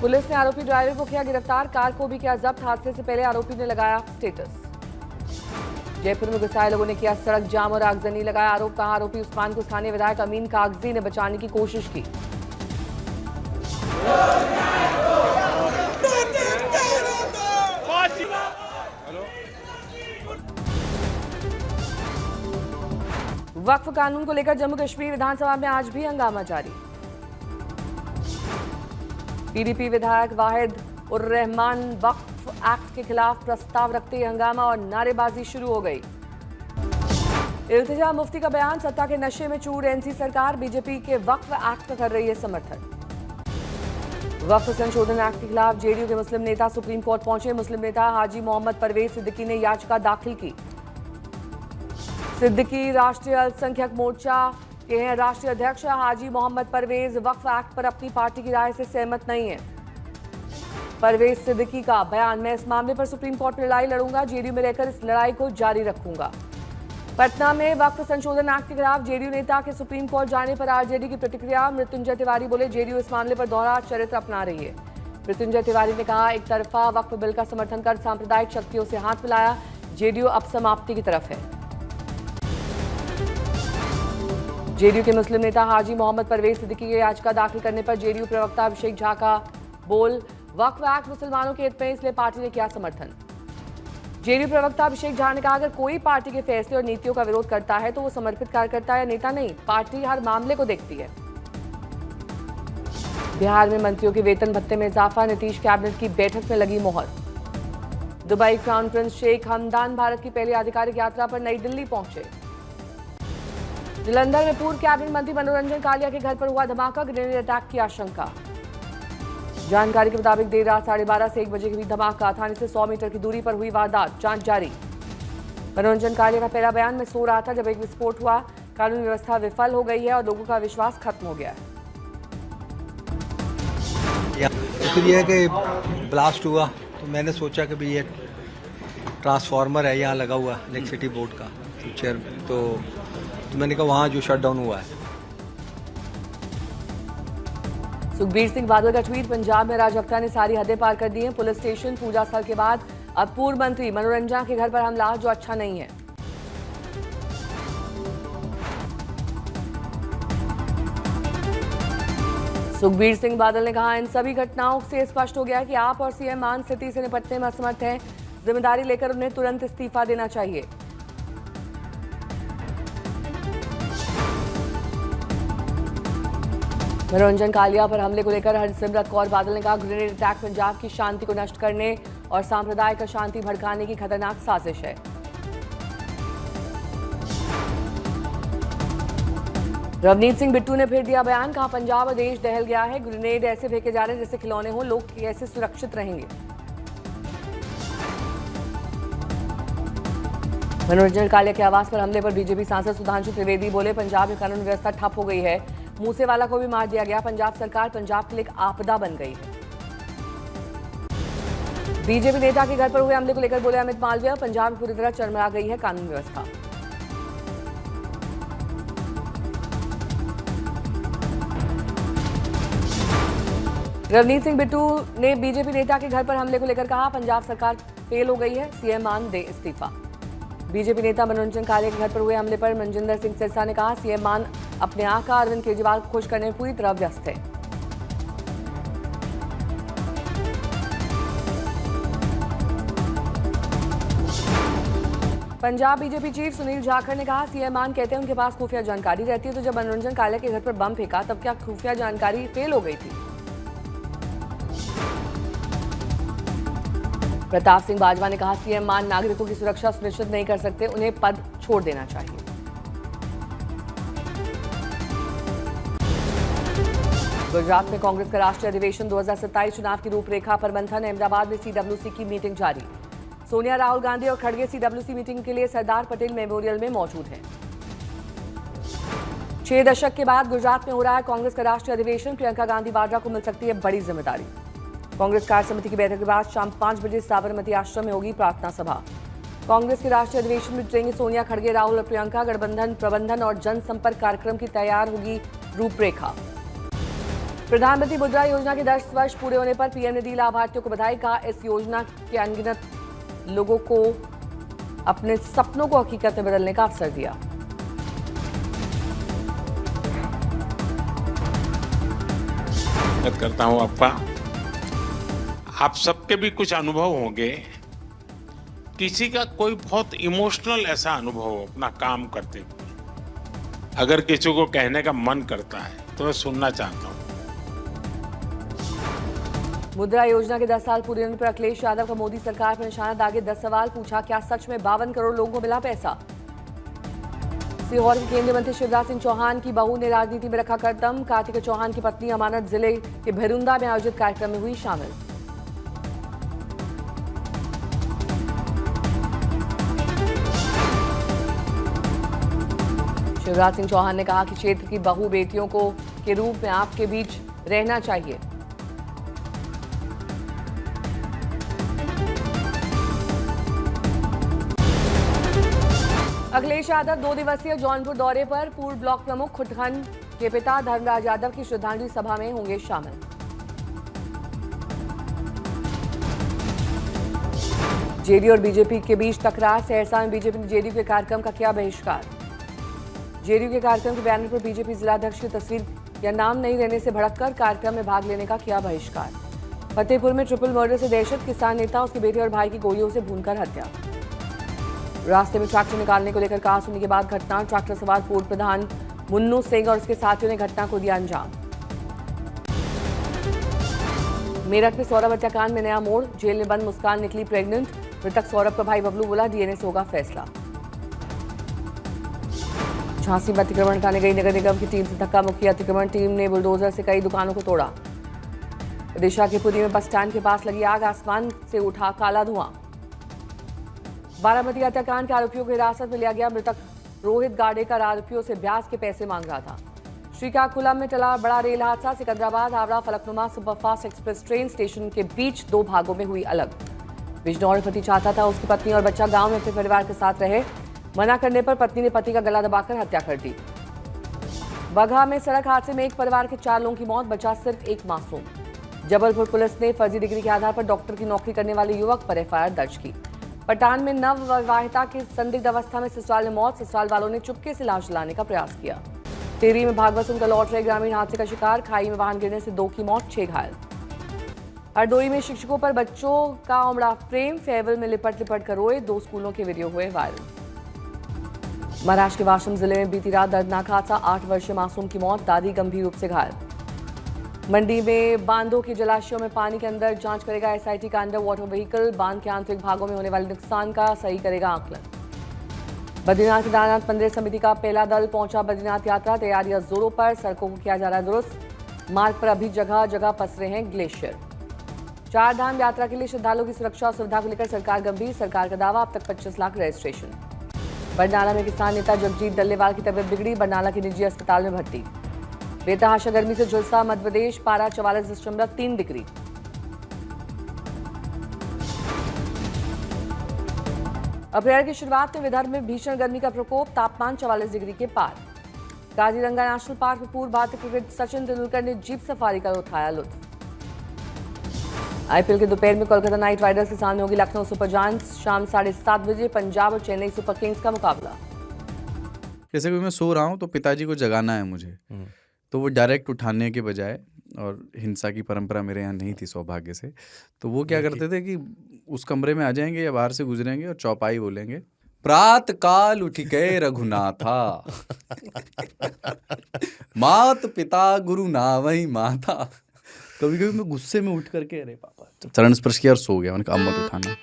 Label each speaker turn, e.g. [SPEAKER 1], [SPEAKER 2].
[SPEAKER 1] Police ने आरोपी driver को किया गिरफ्तार, कार को भी किया जब्त। हादसे से पहले आरोपी ने लगाया स्टेटस। जयपुर में गुस्साए लोगों ने किया सड़क जाम और आगजनी, लगाया आरोप। कहा आरोपी उस्मान को स्थानीय विधायक अमीन कागजी ने बचाने की कोशिश की। वक्फ कानून को लेकर जम्मू कश्मीर विधानसभा में आज भी हंगामा जारी। पीडीपी विधायक वाहिद उर रहमान वक्फ एक्ट के खिलाफ प्रस्ताव रखते ही हंगामा और नारेबाजी शुरू हो गई। इल्तिजा मुफ्ती का बयान, सत्ता के नशे में चूर एनसी सरकार, बीजेपी के वक्फ एक्ट का कर रही है समर्थन। वक्फ संशोधन एक्ट के खिलाफ जेडीयू के मुस्लिम नेता सुप्रीम कोर्ट पहुंचे। मुस्लिम नेता हाजी मोहम्मद परवेज सिद्दीकी ने याचिका दाखिल की। सिद्दीकी राष्ट्रीय अल्पसंख्यक मोर्चा के हैं राष्ट्रीय अध्यक्ष। हाजी मोहम्मद परवेज वक्फ एक्ट पर अपनी पार्टी की राय से सहमत नहीं है। परवेज सिद्दीकी का बयान, मैं इस मामले पर सुप्रीम कोर्ट में लड़ाई लड़ूंगा, जेडीयू में रहकर इस लड़ाई को जारी रखूंगा। पटना में वक्फ संशोधन एक्ट के खिलाफ जेडीयू नेता के सुप्रीम कोर्ट जाने पर आरजेडी की प्रतिक्रिया। मृत्युंजय तिवारी बोले, जेडीयू इस मामले पर दोहरा चरित्र अपना रही है। मृत्युंजय तिवारी ने कहा, एक तरफा वक्फ बिल का समर्थन कर सांप्रदायिक शक्तियों से हाथ मिलाया, जेडीयू अब समाप्ति की तरफ है। जेडीयू के मुस्लिम नेता हाजी मोहम्मद परवेज सिद्दीकी की याचिका दाखिल करने पर जेडीयू प्रवक्ता अभिषेक झा का बोल, वक्फ एक्ट मुसलमानों के हित में, इसलिए पार्टी ने किया समर्थन। जेडीयू प्रवक्ता अभिषेक झा ने कहा, अगर कोई पार्टी के फैसले और नीतियों का विरोध करता है तो वो समर्पित कार्यकर्ता या नेता नहीं, पार्टी हर मामले को देखती है। बिहार में मंत्रियों के वेतन भत्ते में इजाफा, नीतीश कैबिनेट की बैठक में लगी मोहर। Dubai crown prince Sheikh Hamdan Bharat की पहली आधिकारिक यात्रा पर नई दिल्ली पहुंचे। जालंधर में पूर्व कैबिनेट मंत्री मनोरंजन कालिया के घर पर हुआ धमाका, ग्रेनेड अटैक की आशंका। जानकारी के मुताबिक देर रात 12:30 से 1 बजे के बीच धमाका, थाने से 100 मीटर की दूरी पर हुई वारदात, जांच जारी। मनोरंजन कालिया का पहला बयान, मैं सो रहा था जब एक विस्फोट हुआ, कानून व्यवस्था विफल हो गई है और लोगों का विश्वास खत्म हो गया है।
[SPEAKER 2] फिर यह कि ब्लास्ट हुआ तो मैंने सोचा कि भाई ये ट्रांसफार्मर है यहाँ लगा हुआ इलेक्ट्रिसिटी बोर्ड का चेयर, तो मैंने कहा वहाँ जो शट डाउन हुआ है।
[SPEAKER 1] सुखबीर सिंह बादल का ट्वीट, पंजाब में अराजकता ने सारी हदें पार कर दी हैं। पुलिस स्टेशन, पूजा स्थल के बाद अब पूर्व मंत्री मनोरंजन के घर पर हमला, जो अच्छा नहीं है। सुखबीर सिंह बादल ने कहा, इन सभी घटनाओं से स्पष्ट हो गया है कि आप और सीएम मान स्थिति से निपटने में असमर्थ हैं। जिम्मेदारी लेकर उन्हें तुरंत इस्तीफा देना चाहिए। मनोरंजन कालिया पर हमले को लेकर हरसिमरत कौर बादल ने कहा, ग्रेनेड अटैक पंजाब की शांति को नष्ट करने और सांप्रदायिक अशांति भड़काने की खतरनाक साजिश है। रवनीत सिंह बिट्टू ने फिर दिया बयान, कहा पंजाब और देश दहल गया है, ग्रेनेड ऐसे फेंके जा रहे हैं जैसे खिलौने हो, लोग कैसे सुरक्षित रहेंगे। मनोरंजन कालिया के आवास पर हमले पर बीजेपी सांसद सुधांशु त्रिवेदी बोले, पंजाब में कानून व्यवस्था ठप हो गई है, मूसेवाला को भी मार दिया गया, पंजाब सरकार पंजाब के लिए एक आपदा बन गई है। बीजेपी नेता के घर पर हुए हमले को लेकर बोले अमित मालवीय, पंजाब में पूरी तरह चरमरा गई है कानून व्यवस्था। रवनीत सिंह बिट्टू ने बीजेपी नेता के घर पर हमले को लेकर कहा, पंजाब सरकार फेल हो गई है, सीएम मान दे इस्तीफा। बीजेपी नेता मनोरंजन कालिया के घर पर हुए हमले पर मनजिंदर सिंह सिरसा ने कहा, सीएम मान अपने आका अरविंद केजरीवाल को खुश करने में पूरी तरह व्यस्त है। पंजाब बीजेपी चीफ सुनील जाखड़ ने कहा, सीएम मान कहते हैं उनके पास खुफिया जानकारी रहती है, तो जब मनोरंजन कालिया के घर पर बम फेंका तब क्या खुफिया जानकारी फेल हो गई थी। प्रताप सिंह बाजवा ने कहा, सीएम मान नागरिकों की सुरक्षा सुनिश्चित नहीं कर सकते, उन्हें पद छोड़ देना चाहिए। गुजरात में कांग्रेस का राष्ट्रीय अधिवेशन 2027 चुनाव की रूपरेखा पर मंथन। अहमदाबाद में सीडब्ल्यूसी की मीटिंग जारी। सोनिया, राहुल गांधी और खड़गे सीडब्ल्यूसी मीटिंग के लिए सरदार पटेल मेमोरियल में मौजूद हैं। 6 दशक के बाद गुजरात में हो रहा है कांग्रेस का राष्ट्रीय अधिवेशन। प्रियंका गांधी वाड्रा को मिल सकती है बड़ी जिम्मेदारी। कांग्रेस कार्य समिति की बैठक के बाद शाम 5 बजे साबरमती आश्रम में होगी प्रार्थना सभा। कांग्रेस के राष्ट्रीय अधिवेशन में जुटेंगे सोनिया, खड़गे, राहुल और प्रियंका। गठबंधन प्रबंधन और जनसंपर्क कार्यक्रम की तैयार होगी रूपरेखा। प्रधानमंत्री मुद्रा योजना के 10 वर्ष पूरे होने पर पीएम ने दी लाभार्थियों को बधाई। कहा, इस योजना के अनगिनत लोगों को अपने सपनों को हकीकत में बदलने का अवसर दिया।
[SPEAKER 3] करता हूं आपका, आप सबके भी कुछ अनुभव होंगे। किसी का कोई बहुत इमोशनल ऐसा अनुभव हो अपना काम करते हुए, अगर किसी को कहने का मन करता है तो मैं सुनना चाहता हूं।
[SPEAKER 1] मुद्रा योजना के 10 साल पूरे होने पर अखिलेश यादव का मोदी सरकार पर निशाना दागे। 10 सवाल पूछा, क्या सच में 52 करोड़ लोगों को मिला पैसा? सीहोर के केंद्रीय मंत्री शिवराज सिंह चौहान की बहू ने राजनीति में रखा करदम। कार्तिक चौहान की पत्नी अमानत जिले के भैरुंदा में आयोजित कार्यक्रम में हुई शामिल। शिवराज सिंह चौहान ने कहा कि क्षेत्र की बहू बेटियों को के रूप में आपके बीच रहना चाहिए। अखिलेश यादव 2 दिवसीय जौनपुर दौरे पर। पूर्व ब्लॉक प्रमुख खुटखंड के पिता धर्मराज यादव की श्रद्धांजलि सभा में होंगे शामिल। जेडीयू और बीजेपी के बीच टकरार। सहरसा में बीजेपी ने जेडीयू के कार्यक्रम का किया बहिष्कार। जेडीयू के कार्यक्रम के बैनर पर बीजेपी जिलाध्यक्ष की तस्वीर या नाम नहीं रहने से भड़ककर कार्यक्रम में भाग लेने का किया बहिष्कार। फतेहपुर में ट्रिपल मर्डर से दहशत। किसान नेता उसके बेटे और भाई की गोलियों से भूनकर हत्या। रास्ते में ट्रैक्टर निकालने को लेकर कहा सुनने के बाद घटना। ट्रैक्टर सवार पूर्व प्रधान मुन्नू सिंह और उसके साथियों ने घटना को दिया अंजाम। मेरठ में सौरभ हत्याकांड में नया मोड़। जेल में बंद मुस्कान निकली प्रेग्नेंट। मृतक सौरभ का भाई बबलू बोला, डीएनए से होगा फैसला। झांसी में अतिक्रमण हटाने गई नगर निगम की टीम से धक्का मुक्की। अतिक्रमण टीम ने बुलडोजर से कई दुकानों को तोड़ा। ओडिशा के पुरी में बस स्टैंड के पास लगी आग। आसमान से उठा काला धुआं। बारामती हत्याकांड के आरोपियों को हिरासत में लिया गया। मृतक रोहित गाडेकर आरोपियों से ब्याज के पैसे मांग रहा था। श्रीकाकुलम में चला बड़ा रेल हादसा। Secunderabad Howrah Falaknuma superfast express train station के बीच 2 भागों में हुई अलग। बिजनौर पति चाहता था उसकी पत्नी और बच्चा गांव में अपने परिवार के साथ रहे। मना करने पर पत्नी ने पति का गला दबाकर हत्या कर दी। बगहा में सड़क हादसे में एक परिवार के 4 लोगों की मौत, बचा सिर्फ एक मासूम। जबलपुर पुलिस ने फर्जी डिग्री के आधार पर डॉक्टर की नौकरी करने वाले युवक पर एफआईआर दर्ज की। पटान में नवविवाहिता की संदिग्ध अवस्था में ससुराल में मौत। ससुराल वालों ने चुपके से लाश लाने का प्रयास किया। टेहरी में भागवत सुनकर लौट रहे ग्रामीण हादसे का शिकार। खाई में वाहन गिरने से 2 की मौत, 6 घायल। हरदोई में शिक्षकों पर बच्चों का उमड़ा प्रेम। फेयरवेल में लिपट लिपट कर रोए। 2 स्कूलों के वीडियो हुए वायरल। महाराष्ट्र के वाशिम जिले में बीती रात दर्दनाक हादसा। 8 वर्षीय मासूम की मौत, दादी गंभीर रूप से घायल। मंडी में बांधों के जलाशयों में पानी के अंदर जांच करेगा एसआईटी का अंडर वाटर व्हीकल। बांध के आंतरिक भागों में होने वाले नुकसान का सही करेगा आकलन। बद्रीनाथ केदारनाथ मंदिर समिति का पहला दल पहुंचा बद्रीनाथ यात्रा। तैयारियां जोरों पर। सड़कों को किया जा रहा है दुरुस्त। मार्ग पर अभी जगह जगह पसरे हैं ग्लेशियर। 4 धाम यात्रा के लिए श्रद्धालुओं की सुरक्षा और सुविधा को लेकर सरकार गंभीर। सरकार का दावा, अब तक 25 लाख रजिस्ट्रेशन। बरनाला में किसान नेता जगजीत डल्लेवाल की तबीयत बिगड़ी। बरनाला के निजी अस्पताल में भर्ती। बेतहाशा गर्मी से झुलसा मध्य प्रदेश। पारा 44.3 डिग्री। अप्रैल की शुरुआत में विदर्भ में भीषण गर्मी का प्रकोप। तापमान 44 डिग्री के पार। काजीरंगा नेशनल पार्क में पूर्व भारतीय क्रिकेट सचिन तेंदुलकर ने जीप सफारी कर उठाया लुत्फ। आईपीएल के दोपहर में कोलकाता नाइट राइडर्स के सामने होगी लखनऊ सुपर जायंट्स। शाम 7:30 बजे पंजाब और चेन्नई सुपर किंग्स का मुकाबला।
[SPEAKER 4] जैसे कि मैं सो रहा हूँ तो पिताजी को जगाना है मुझे, तो वो डायरेक्ट उठाने के बजाय, और हिंसा की परंपरा मेरे यहाँ नहीं थी सौभाग्य से, तो वो क्या करते थे कि उस कमरे में आ जाएंगे या बाहर से गुजरेंगे और चौपाई बोलेंगे, प्रात काल उठ के रघुनाथा मात पिता गुरु नावई माता। कभी कभी मैं गुस्से में उठ करके अरे पापा, चरण स्पर्श किया और सो गया। मैंने कहा अब मत उठाना।